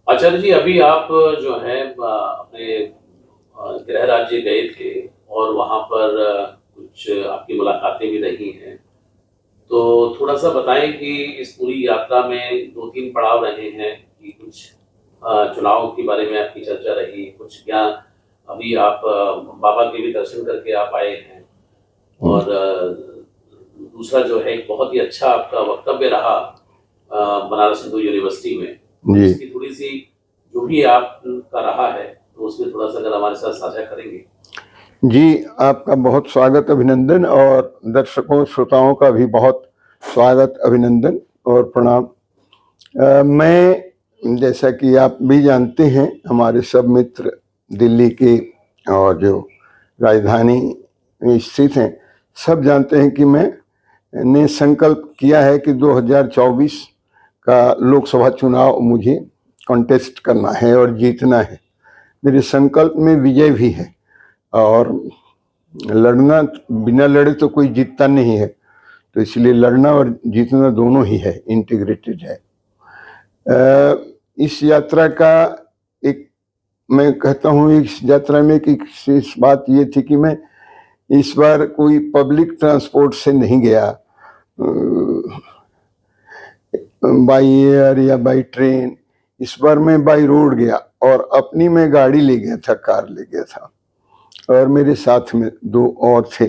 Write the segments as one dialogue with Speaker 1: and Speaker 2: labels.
Speaker 1: आचार्य जी, अभी आप जो है अपने गृह राज्य गए थे और वहाँ पर कुछ आपकी मुलाकातें भी रही हैं। तो थोड़ा-सा बताएँ कि इस पूरी यात्रा में 2-3 पड़ाव रहे हैं कि कुछ चुनाव के बारे में आपकी चर्चा रही, कुछ क्या अभी आप बाबा के भी दर्शन करके आप आए हैं और दूसरा जो है एक बहुत ही अच्छा आपका वक्तव्य रहा बनारस हिंदू यूनिवर्सिटी में। तो
Speaker 2: जी
Speaker 1: उसकी थोड़ी-सी जो भी आपका रहा है, तो उसमें थोड़ा-सा अगर हमारे साथ साझा करेंगे?
Speaker 2: जी, आपका बहुत स्वागत, अभिनंदन और दर्शकों श्रोताओं का भी बहुत स्वागत, अभिनंदन और प्रणाम। मैं, जैसा कि आप भी जानते हैं, हमारे सब मित्र दिल्ली के और जो राजधानी में स्थित हैं, सब जानते हैं कि मैंने संकल्प किया है कि 2024 का लोकसभा चुनाव मुझे कॉन्टेस्ट करना है और जीतना है। मेरे संकल्प में विजय भी है और लड़ना, बिना लड़े तो कोई जीतता नहीं है, तो इसलिए लड़ना और जीतना दोनों ही है, इंटीग्रेटेड है। इस यात्रा का एक, मैं कहता हूँ, इस यात्रा में एक विशेष बात ये थी कि मैं इस बार कोई पब्लिक ट्रांसपोर्ट से नहीं गया, बाई एयर या बाई ट्रेन। इस बार मैं बाई रोड गया और अपनी मैं गाड़ी ले गया था, कार ले गया था, और मेरे साथ में 2 और थे।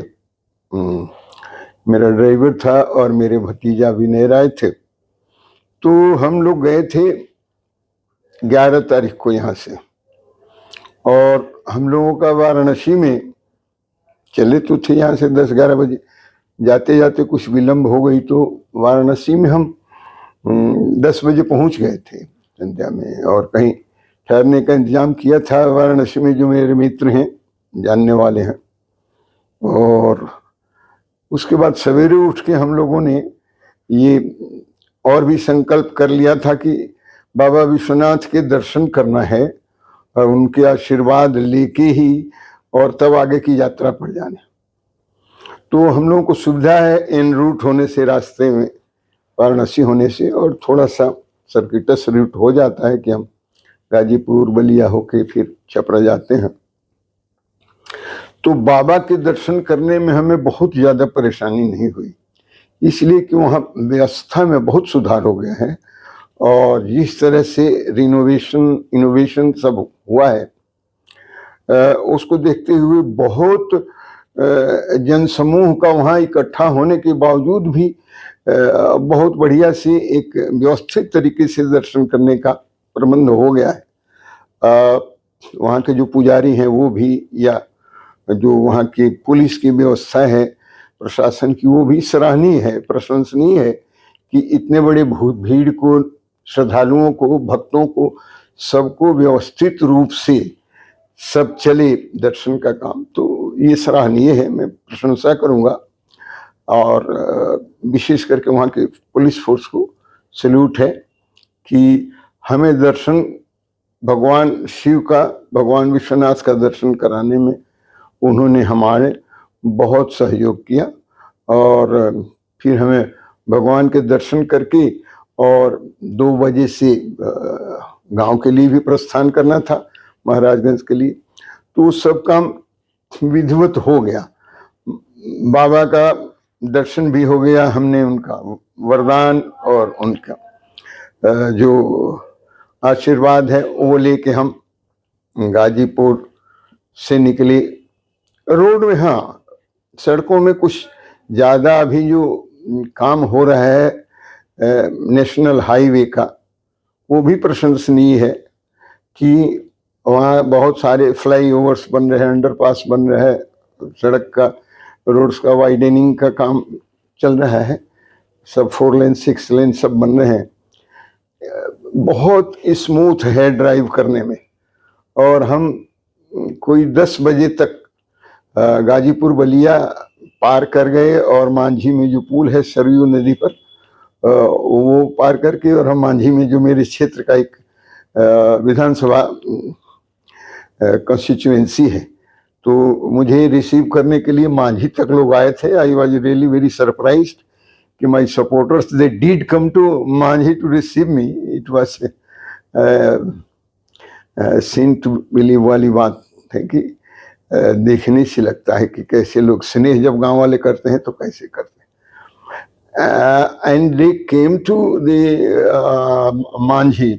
Speaker 2: मेरा ड्राइवर था और मेरे भतीजा विनय राय थे। तो हम लोग गए थे 11 तारीख को यहाँ से, और हम लोगों का वाराणसी में चले तो थे यहाँ से 10-11 बजे। जाते जाते कुछ विलम्ब हो गई, तो वाराणसी में हम 10 बजे पहुँच गए थे संध्या में, और कहीं ठहरने का इंतजाम किया था वाराणसी में, जो मेरे मित्र हैं, जानने वाले हैं। और उसके बाद सवेरे उठ के हम लोगों ने ये और भी संकल्प कर लिया था कि बाबा विश्वनाथ के दर्शन करना है और उनके आशीर्वाद लेके ही और तब आगे की यात्रा पर जाने। तो हम लोगों को सुविधा है एन रूट होने से, रास्ते में वाराणसी होने से, और थोड़ा सा सर्किटस रूट हो जाता है कि हम गाजीपुर बलिया होके फिर छपरा जाते हैं। तो बाबा के दर्शन करने में हमें बहुत ज़्यादा परेशानी नहीं हुई, इसलिए कि वहाँ व्यवस्था में बहुत सुधार हो गया है, और जिस तरह से रिनोवेशन इनोवेशन सब हुआ है, उसको देखते हुए बहुत जनसमूह का वहाँ इकट्ठा होने के बावजूद भी बहुत बढ़िया से एक व्यवस्थित तरीके से दर्शन करने का प्रबंध हो गया है। वहाँ के जो पुजारी हैं वो भी, या जो वहाँ की पुलिस की व्यवस्था है, प्रशासन की, वो भी सराहनीय है, प्रशंसनीय है कि इतने बड़े भीड़ को, श्रद्धालुओं को, भक्तों को, सबको व्यवस्थित रूप से सब चले दर्शन का काम। तो ये सराहनीय है, मैं प्रशंसा करूँगा, और विशेष करके वहाँ के पुलिस फोर्स को सैल्यूट है कि हमें दर्शन भगवान शिव का, भगवान विश्वनाथ का दर्शन कराने में उन्होंने हमारे बहुत सहयोग किया। और फिर हमें भगवान के दर्शन करके और 2 बजे से गांव के लिए भी प्रस्थान करना था, महाराजगंज के लिए। तो सब काम विधिवत हो गया, बाबा का दर्शन भी हो गया, हमने उनका वरदान और उनका जो आशीर्वाद है वो लेके हम गाजीपुर से निकले। रोड में, हाँ, सड़कों में कुछ ज़्यादा अभी जो काम हो रहा है नेशनल हाईवे का, वो भी प्रशंसनीय है कि वहाँ बहुत सारे फ्लाईओवर्स बन रहे हैं, अंडरपास बन रहा है, सड़क का, रोड्स का वाइडनिंग का काम चल रहा है, सब 4 लेन 6 लेन सब बन रहे हैं। बहुत स्मूथ है ड्राइव करने में, और हम कोई 10 बजे तक गाजीपुर बलिया पार कर गए, और मांझी में जो पुल है सरयू नदी पर, वो पार करके, और हम मांझी में जो मेरे क्षेत्र का एक विधानसभा कंस्टिट्यूएंसी है, तो मुझे रिसीव करने के लिए मांझी तक लोग आए थे। I was really very surprised कि my supporters they did come to Manjhi to receive me. It was seen to believe वाली बात है कि देखने से लगता है कि कैसे लोग स्नेह जब गांव वाले करते हैं तो कैसे करते हैं। And they came to the manjhi,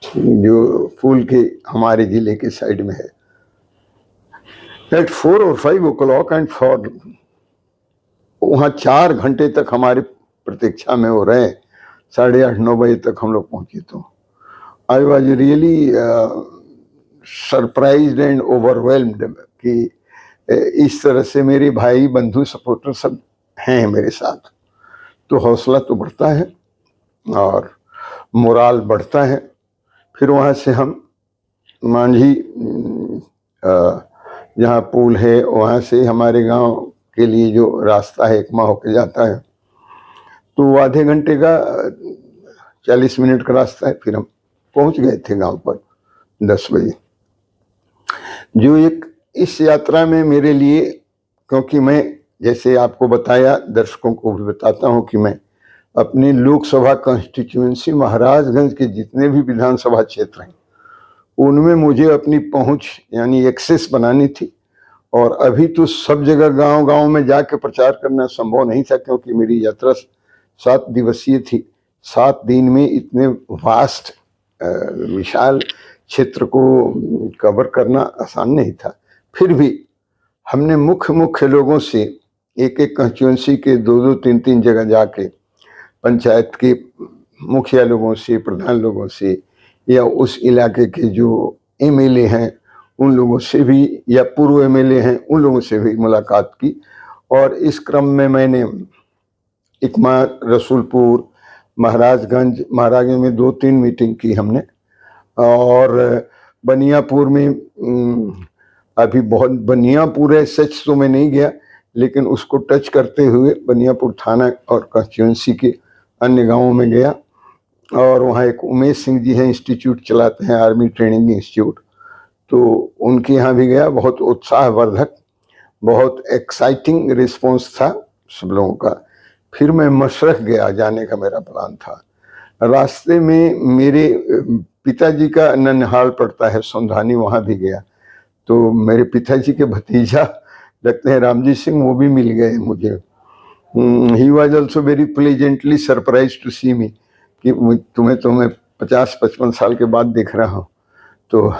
Speaker 2: जो फूल के हमारे जिले के साइड में है, eight 4 or 5 o'clock and for वहाँ 4 घंटे तक हमारे प्रतीक्षा में हो रहे। 8:30-9 बजे तक हम लोग पहुंचे। तो I was really surprised and overwhelmed कि इस तरह से मेरे भाई बंधु सपोर्टर सब हैं मेरे साथ, तो हौसला तो बढ़ता है और मोराल बढ़ता है। फिर वहाँ से हम मांझी जहाँ पुल है वहाँ से हमारे गांव के लिए जो रास्ता है एकमा होके जाता है, तो आधे घंटे का 40 मिनट का रास्ता है। फिर हम पहुँच गए थे गांव पर 10 बजे। जो एक इस यात्रा में मेरे लिए, क्योंकि मैं जैसे आपको बताया, दर्शकों को भी बताता हूँ कि मैं अपनी लोकसभा कॉन्स्टिट्यूएंसी महाराजगंज के जितने भी विधानसभा क्षेत्र हैं उनमें मुझे अपनी पहुंच यानी एक्सेस बनानी थी। और अभी तो सब जगह गांव-गांव में जाके प्रचार करना संभव नहीं था, क्योंकि मेरी यात्रा 7 दिवसीय थी। 7 दिन में इतने वास्ट विशाल क्षेत्र को कवर करना आसान नहीं था। फिर भी हमने मुख्य लोगों से एक कॉन्स्टिट्यूएंसी के 2-2, 3-3 जगह जाके पंचायत के मुखिया लोगों से, प्रधान लोगों से, या उस इलाके के जो एमएलए हैं उन लोगों से भी, या पूर्व एमएलए हैं उन लोगों से भी मुलाकात की। और इस क्रम में मैंने इकमा, रसूलपुर, महाराजगंज में 2-3 मीटिंग की हमने। और बनियापुर में अभी बहुत बनियापुर है सच तो मैं नहीं गया, लेकिन उसको टच करते हुए बनियापुर थाना और कॉन्स्टिट्यूएंसी के अन्य गांवों में गया। और वहाँ एक उमेश सिंह जी हैं, इंस्टीट्यूट चलाते हैं, आर्मी ट्रेनिंग इंस्टीट्यूट, तो उनके यहाँ भी गया। बहुत उत्साहवर्धक, बहुत एक्साइटिंग रिस्पॉन्स था सब लोगों का। फिर मैं मशरख गया, जाने का मेरा प्लान था। रास्ते में मेरे पिताजी का ननिहाल पड़ता है सौंधानी, वहाँ भी गया। तो मेरे पिताजी के भतीजा लगते हैं रामजी सिंह, वो भी मिल गए मुझे। He was also very pleasantly surprise to see me कि तुम्हें तो मैं 50-55 साल के बाद देख रहा हूँ। तो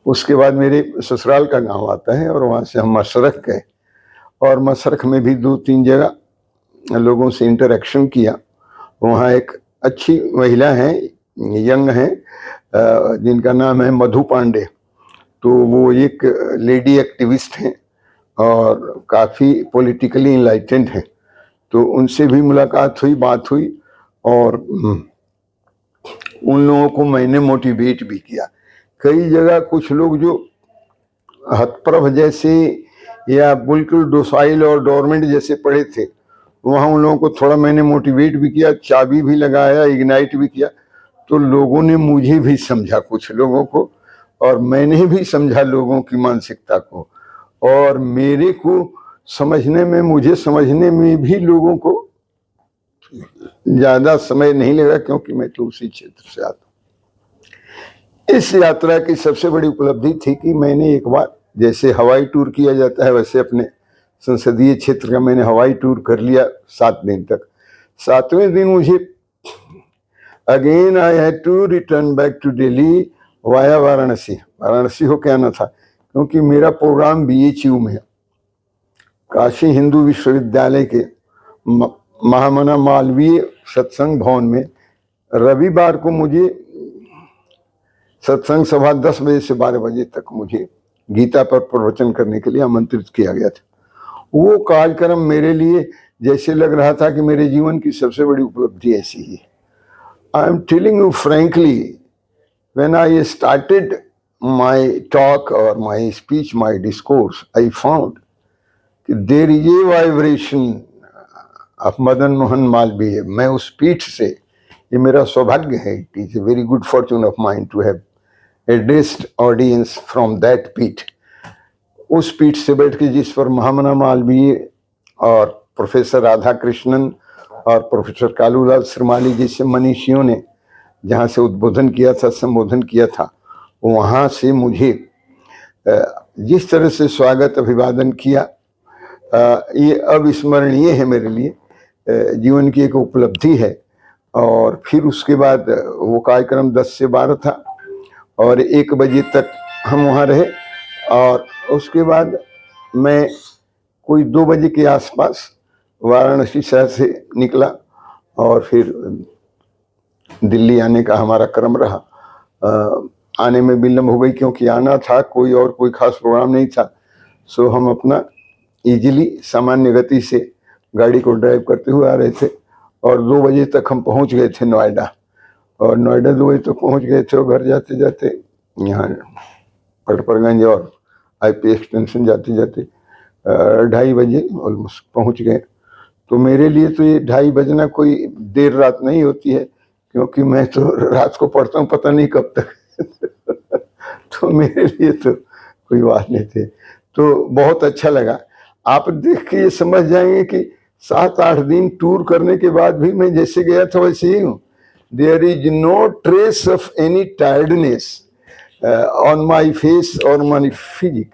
Speaker 2: उसके बाद मेरे ससुराल का गांव आता है और वहाँ से हम मशरख गए। और मशरख में भी 2-3 जगह लोगों से इंटरेक्शन किया। वहाँ एक अच्छी महिला है, यंग है, जिनका नाम है मधु पांडे। तो वो एक लेडी एक्टिविस्ट हैं और काफ़ी पॉलिटिकली इनलाइटेंड हैं। तो उनसे भी मुलाकात हुई, बात हुई। और उन लोगों को मैंने मोटिवेट भी किया। कई जगह कुछ लोग जो हतप्रभ जैसे या बिल्कुल डोसाइल और डोरमेंट जैसे पड़े थे, वहाँ उन लोगों को थोड़ा मैंने मोटिवेट भी किया, चाबी भी लगाया, इग्नाइट भी किया। तो लोगों ने मुझे भी समझा, कुछ लोगों को, और मैंने भी समझा लोगों की मानसिकता को। और मेरे को समझने में, मुझे समझने में भी लोगों को ज़्यादा समय नहीं लगा, क्योंकि मैं तो उसी क्षेत्र से आता हूँ। इस यात्रा की सबसे बड़ी उपलब्धि थी कि मैंने एक बार, जैसे हवाई टूर किया जाता है वैसे अपने संसदीय क्षेत्र का मैंने हवाई टूर कर लिया 7 दिन तक। 7वें दिन मुझे again I had to return back to Delhi via Varanasi. Varanasi हो के आना था, क्योंकि मेरा प्रोग्राम BHU में है, काशी हिंदू विश्वविद्यालय के महामना मालवीय सत्संग भवन में। रविवार को मुझे सत्संग सभा 10 बजे से 12 बजे तक मुझे गीता पर प्रवचन करने के लिए आमंत्रित किया गया था। वो कार्यक्रम मेरे लिए जैसे लग रहा था कि मेरे जीवन की सबसे बड़ी उपलब्धि ऐसी ही है। I am telling you frankly, when I started my talk और my speech, my discourse, I found there is a vibration of Madan Mohan Malaviya. मैं उस पीठ से, ये मेरा सौभाग्य है, it is a very good fortune of mine to have addressed audience from that पीठ। उस पीठ से बैठ के जिस पर महामना मालवीय और प्रोफेसर राधा कृष्णन और प्रोफेसर कालूलाल श्रीमाली जैसे मनीषियों ने जहाँ से उद्बोधन किया था, संबोधन किया था, वहाँ से मुझे जिस तरह से स्वागत अभिवादन किया, ये अविस्मरणीय है मेरे लिए, जीवन की एक उपलब्धि है। और फिर उसके बाद वो कार्यक्रम 10 से 12 था और 1 बजे तक हम वहाँ रहे, और उसके बाद मैं कोई 2 बजे के आसपास वाराणसी शहर से निकला और फिर दिल्ली आने का हमारा क्रम रहा। आने में विलम्ब हो गई क्योंकि आना था, कोई खास प्रोग्राम नहीं था। सो हम अपना इजीली सामान्य गति से गाड़ी को ड्राइव करते हुए आ रहे थे और 2 बजे तक हम पहुंच गए थे नोएडा, और नोएडा 2 बजे तक पहुंच गए थे, और घर जाते जाते यहाँ पटपरगंज और आईपी एक्सटेंशन जाते जाते 2:30 बजे ऑलमोस्ट पहुंच गए। तो मेरे लिए तो ये 2:30 बजना कोई देर रात नहीं होती है, क्योंकि मैं तो रात को पढ़ता हूँ पता नहीं कब तक तो मेरे लिए तो कोई बात नहीं थे। तो बहुत अच्छा लगा। आप देख के ये समझ जाएंगे कि 7-8 दिन टूर करने के बाद भी मैं जैसे गया था वैसे ही हूँ। There is no trace of any tiredness on my face और माई फिजिक।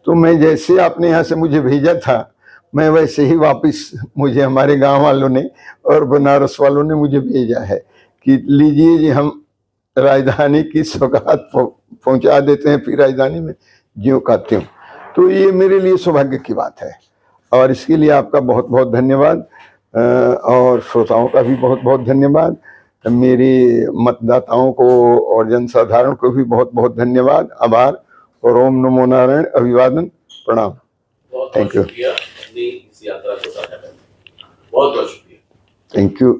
Speaker 2: तो मैं जैसे आपने यहाँ से मुझे भेजा था, मैं वैसे ही वापस मुझे हमारे गांव वालों ने और बनारस वालों ने मुझे भेजा है कि लीजिए जी, हम राजधानी की सौगात पहुंचा देते हैं, फिर राजधानी में ज्यों का त्यों। तो ये मेरे लिए सौभाग्य की बात है, और इसके लिए आपका बहुत बहुत धन्यवाद, और श्रोताओं का भी बहुत बहुत धन्यवाद। मेरे मतदाताओं को और जनसाधारण को भी बहुत बहुत धन्यवाद, आभार, और ओम नमो नारायण, अभिवादन, प्रणाम।
Speaker 1: बहुत
Speaker 2: थैंक यू।
Speaker 1: शुक्रिया अपनी इस यात्रा को साझा करने, बहुत बहुत शुक्रिया।
Speaker 2: Thank you.